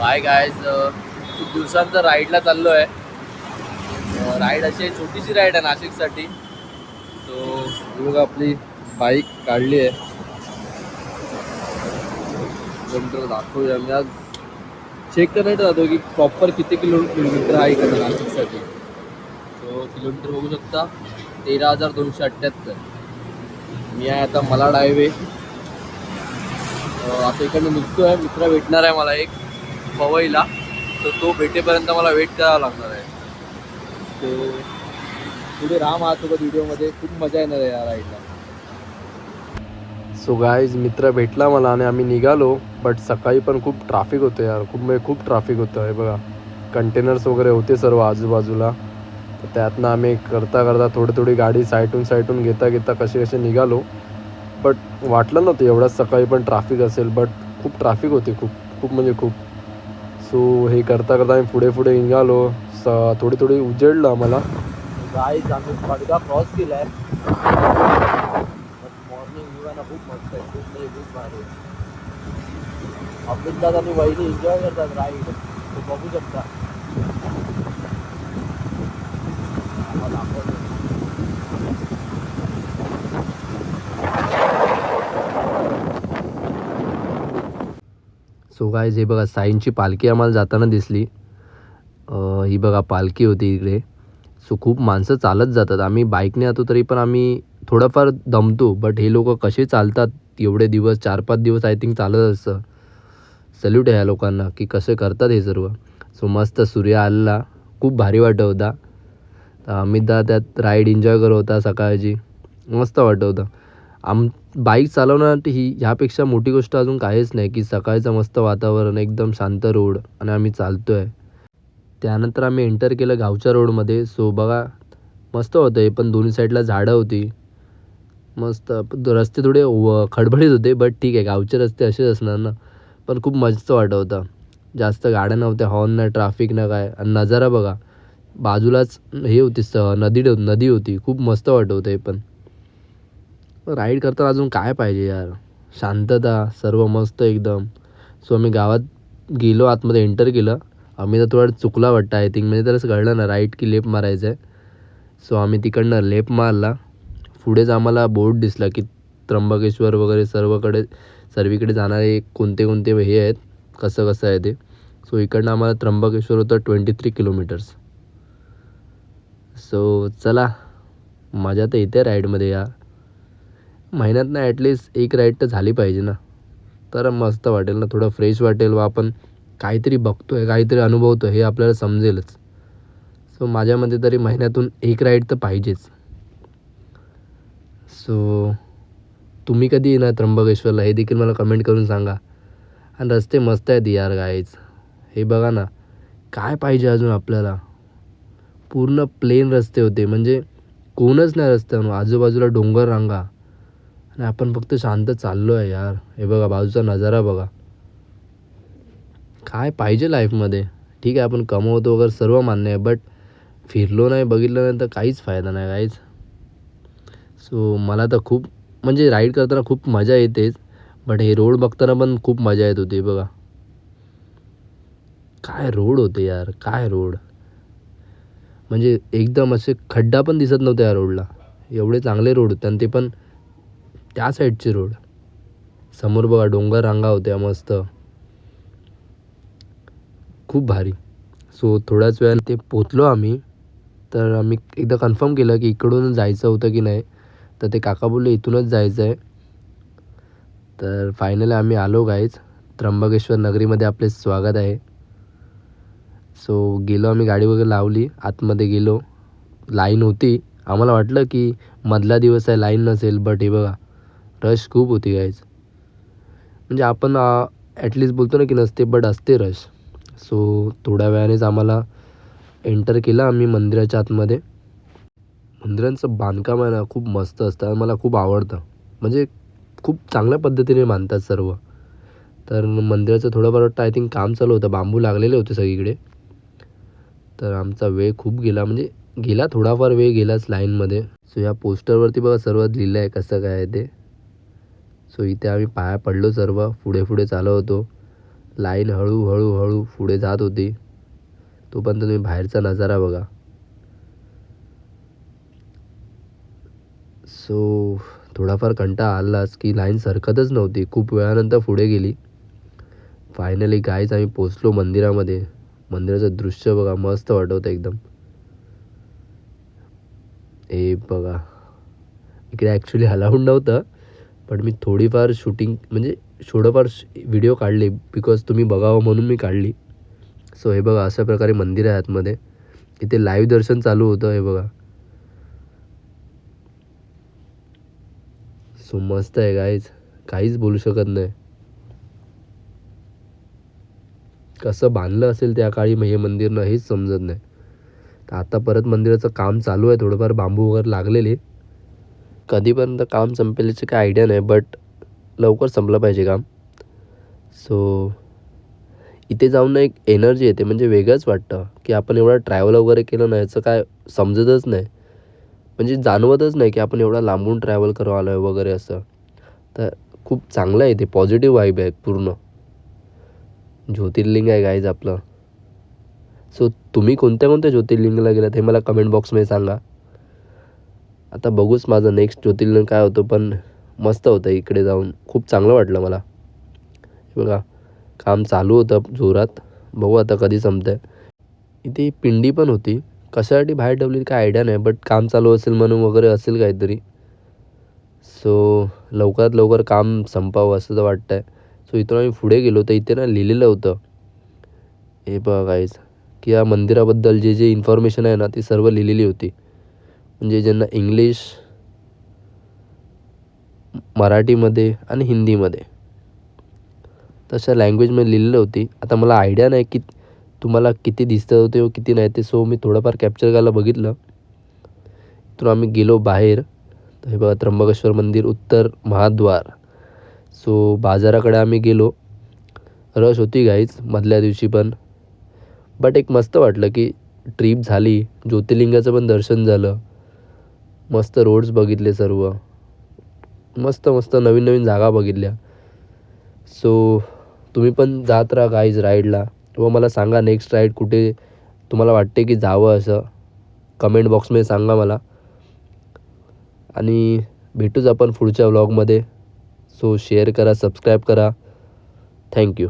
Hi guys, खूप दिवसांचा राईडला चाललो आहे. राईड अशी छोटीशी राईड आहे नाशिकसाठी. सो बघा आपली बाईक काढली आहे. नंतर दाखवूया. मी आज चेक करायला जातो की प्रॉपर किती किलोमीटर आहे इकडे नाशिकसाठी. सो किलोमीटर बघू शकता 13,278. मी आहे आता मलाड हायवे. आता इकडनं निघतो आहे. मित्र भेटणार आहे मला एक पवईला, तर तो भेटेपर्यंत मला वेट करावा लागणार आहे. तो पुढे राम आहात व्हिडिओमध्ये. खूप मजा येणार आहे या राईडला. सो गाईज, मित्र भेटला मला आणि आम्ही निघालो. बट सकाळी पण खूप ट्रॅफिक होतं यार. खूप ट्रॅफिक होतं आहे बघा. कंटेनर्स वगैरे होते सर्व आजूबाजूला. तर त्यातनं आम्ही करता थोडी गाडी साईटून घेता कसे निघालो. बट वाटलं नव्हतं एवढ्याच सकाळी पण ट्रॅफिक असेल. बट खूप ट्रॅफिक होती, खूप म्हणजे खूप. सो हे करता आम्ही पुढे निघालो. थोडी उजेडलं आम्हाला. गाईज, आम्ही पडदा क्रॉस केला आहे. मॉर्निंग व्ह्यू आहे ना, खूप मस्त आहे. खूप भारी आहे. अभिजित आणि वहिनी एन्जॉय करतात राईड. तो बघू शकता. सो गाईज, हे बघा साईंची पालखी आम्हाला जाताना दिसली. ही बघा पालखी होती इकडे. सो खूप माणसं चालत जातात. आम्ही बाईकने येतो तरी पण आम्ही थोडंफार दमतो. बट हे लोक कसे चालतात एवढे दिवस, 4-5 दिवस आय थिंक चालत असतं. सल्यूट आहे ह्या लोकांना की कसे करतात हे सर्व. सो मस्त सूर्य आलेला, खूप भारी वाटत होता. तर अमितदा त्यात राईड एन्जॉय करत होता सकाळची. मस्त वाटत होतं. बाईक चालवणं ही ह्यापेक्षा मोठी गोष्ट अजून काहीच नाही की सकाळचं मस्त वातावरण, एकदम शांत रोड आणि आम्ही चालतो आहे. त्यानंतर आम्ही एंटर केलं गावच्या रोडमध्ये. सो बघा मस्त होतं हे पण. दोन्ही साईडला झाडं होती. मस्त. रस्ते थोडे खडबडीत होते. बट ठीक आहे, गावचे रस्ते असेच असणार ना. पण खूप मस्त वाटत होता. जास्त गाड्या नव्हत्या, हॉर्न नाही, ट्रॅफिक नाही काय. आणि नजारा बघा, बाजूलाच हे होती, नदी होती. खूप मस्त वाटत होतं हे पण. राईड करताना अजून काय पाहिजे यार. शांतता, सर्व मस्त एकदम. सो आम्ही गावात गेलो, आतमध्ये एंटर केलं. आम्ही तर थोडा चुकला वाटतं आय थिंक. म्हणजे त्यालाच कळलं ना राईट की लेफ्ट मारायचं आहे. सो आम्ही तिकडनं लेफ्ट मारला. पुढेच आम्हाला बोर्ड दिसला की त्र्यंबकेश्वर वगैरे सर्वीकडे जाणारे कोणते हे आहेत, कसं आहे ते. सो इकडनं आम्हाला त्र्यंबकेश्वर होतं 23 किलोमीटर्स. सो चला, मजा तर येते राईडमध्ये यार. महिन्यातनं ॲटलिस्ट एक राईड तर झाली पाहिजे ना, तर मस्त वाटेल ना. थोडं फ्रेश वाटेल व आपण काहीतरी बघतो आहे, काहीतरी अनुभवतो हे आपल्याला समजेलच. सो माझ्यामध्ये तरी महिन्यातून एक राईड तर पाहिजेच. सो तुम्ही कधी येणार त्र्यंबकेश्वरला हे देखील मला कमेंट करून सांगा. आणि रस्ते मस्त आहेत यार गाईज. हे बघा ना, काय पाहिजे अजून आपल्याला. पूर्ण प्लेन रस्ते होते, म्हणजे कोणच नाही रस्त्यावर. आजूबाजूला डोंगर रांगा आणि आपण फक्त शांत चाललो आहे यार. हे बघा बाजूचा नजारा बघा. काय पाहिजे लाईफमध्ये. ठीक आहे, आपण कमवतो वगैरे सर्व मान्य आहे. बट फिरलो नाही, बघितलं नाही तर काहीच फायदा नाही गाईज. सो मला तर खूप म्हणजे राईड करताना खूप मजा येतेच. बट हे रोड बघताना पण खूप मजा येत होती बघा. काय रोड होते यार, काय रोड. म्हणजे एकदम असे खड्डा पण दिसत नव्हता या रोडला. एवढे चांगले रोड होते. आणि ते पण त्या साईडचे रोड. समोर बघा डोंगर रांगा होत्या मस्त, खूप भारी. सो थोड्याच वेळाने ते पोचलो आम्ही. तर आम्ही एकदा कन्फर्म केलं की इकडून जायचं होतं की नाही. तर ते काका बोलले इथूनच जायचं आहे. तर फायनली आम्ही आलो गाईज. त्र्यंबकेश्वर नगरीमध्ये आपले स्वागत आहे. सो गेलो आम्ही, गाडी वगैरे लावली, आतमध्ये गेलो. लाईन होती. आम्हाला वाटलं की मधला दिवस आहे, लाईन नसेल. बट हे बघा, रश खूप होती गाईज. म्हणजे आपण ॲटलिस्ट बोलतो ना की नसते, बट असते रश. सो थोड्या वेळानेच आम्हाला एंटर केलं आम्ही मंदिराच्या आतमध्ये. मंदिरांचं बांधकाम आहे ना, खूप मस्त असतं. मला खूप आवडतं. म्हणजे खूप चांगल्या पद्धतीने बांधतात सर्व. तर मंदिराचं थोडंफार वाटतं आय थिंक काम चालू होतं. बांबू लागलेले होते सगळीकडे. तर आमचा वेळ खूप गेला, म्हणजे गेला, थोडाफार वेळ गेलाच लाईनमध्ये. सो या पोस्टरवरती बघा सर्व लिहिलं आहे कसं काय आहे ते. सो इथे आम्ही पाया पडलो सर्व. पुढे चालत होतो. लाईन हळूहळू हळू पुढे जात होती. तोपर्यंत तुम्ही बाहेरचा नजारा बघा. सो थोडाफार कंटाळा आलाच की लाईन सरकतच नव्हती. खूप वेळानंतर पुढे गेली. फायनली गाईज आम्ही पोचलो मंदिरामध्ये. मंदिराचं दृश्य बघा, मस्त वाटतं एकदम. हे बघा, इकडे ॲक्च्युली अलाउड नव्हतं, पण मी थोडीफार शूटिंग म्हणजे थोडंफार व्हिडिओ काढले बिकॉज तुम्ही बघावं म्हणून मी काढली. सो हे बघा, अशा प्रकारे मंदिर आहे आतमध्ये. इथे लाईव्ह दर्शन चालू होतं. हे बघा, सो मस्त आहे गाईज, काहीच बोलू शकत नाही. कसं बांधलं असेल त्या काळी हे मंदिर हेच समजत नाही. तर आता परत मंदिराचं काम चालू आहे. थोडंफार बांबू वगैरे लागलेले. कधीपर्यंत काम संपेल याची काही आयडिया नाही, बट लवकर संपलं पाहिजे काम. सो इथे जाऊन ना एक एनर्जी येते, म्हणजे वेगळंच वाटतं की आपण एवढा ट्रॅव्हल वगैरे केलं ना, याचं काय समजतच नाही. म्हणजे जाणवतच नाही की आपण एवढा लांबून ट्रॅव्हल करून आलो आहे वगैरे असं. तर खूप चांगलं आहे, ते पॉझिटिव्ह वाईब आहे पूर्ण. ज्योतिर्लिंग आहे गाईज आपलं. सो तुम्ही कोणत्या कोणत्या ज्योतिर्लिंगला गेलात हे मला कमेंट बॉक्समध्ये सांगा. आता बघूच माझं नेक्स्ट ज्योतिर्लिंग काय होतं, पण मस्त होतं इकडे जाऊन. खूप चांगलं वाटलं मला. हे बघा, काम चालू होतं जोरात. बघू आता कधी संपतं आहे. इथे पिंडी पण होती. कशासाठी बाहेर ठेवली काय आयडिया नाही, बट काम चालू असेल म्हणून वगैरे असेल काहीतरी. सो लवकरात लवकर काम संपावं असं तर वाटतं आहे. सो इथून आम्ही पुढे गेलो तर इथे ना लिहिलेलं होतं, हे बघा गाईज, की या मंदिराबद्दल जे जे इन्फॉर्मेशन आहे ना ती सर्व लिहिलेली होती. म्हणजे ज्यांना इंग्लिश, मराठीमध्ये आणि हिंदीमध्ये तशा लँग्वेजमध्ये लिहिलेलं होती. आता मला आयडिया नाही की तुम्हाला किती दिसतं होते व किती नाही ते. सो मी थोडंफार कॅप्चर करायला बघितलं. तर आम्ही गेलो बाहेर. तर हे बघा, त्र्यंबकेश्वर मंदिर उत्तर महाद्वार. सो बाजाराकडे आम्ही गेलो. रश होती गाईज मधल्या दिवशी पण, बट एक मस्त वाटलं की ट्रीप झाली. ज्योतिर्लिंगाचं पण दर्शन झालं. मस्त रोड्स बघितले सर्व. मस्त मस्त नवीन नवीन जागा बघितल्या. सो तुम्ही पण जात राहा गाईज राईडला, व मला सांगा नेक्स्ट राईड कुठे तुम्हाला वाटते की जावं असं. कमेंट बॉक्समध्ये सांगा मला. आणि भेटूच आपण पुढच्या व्लॉगमध्ये. सो शेअर करा, सबस्क्राईब करा. थँक्यू.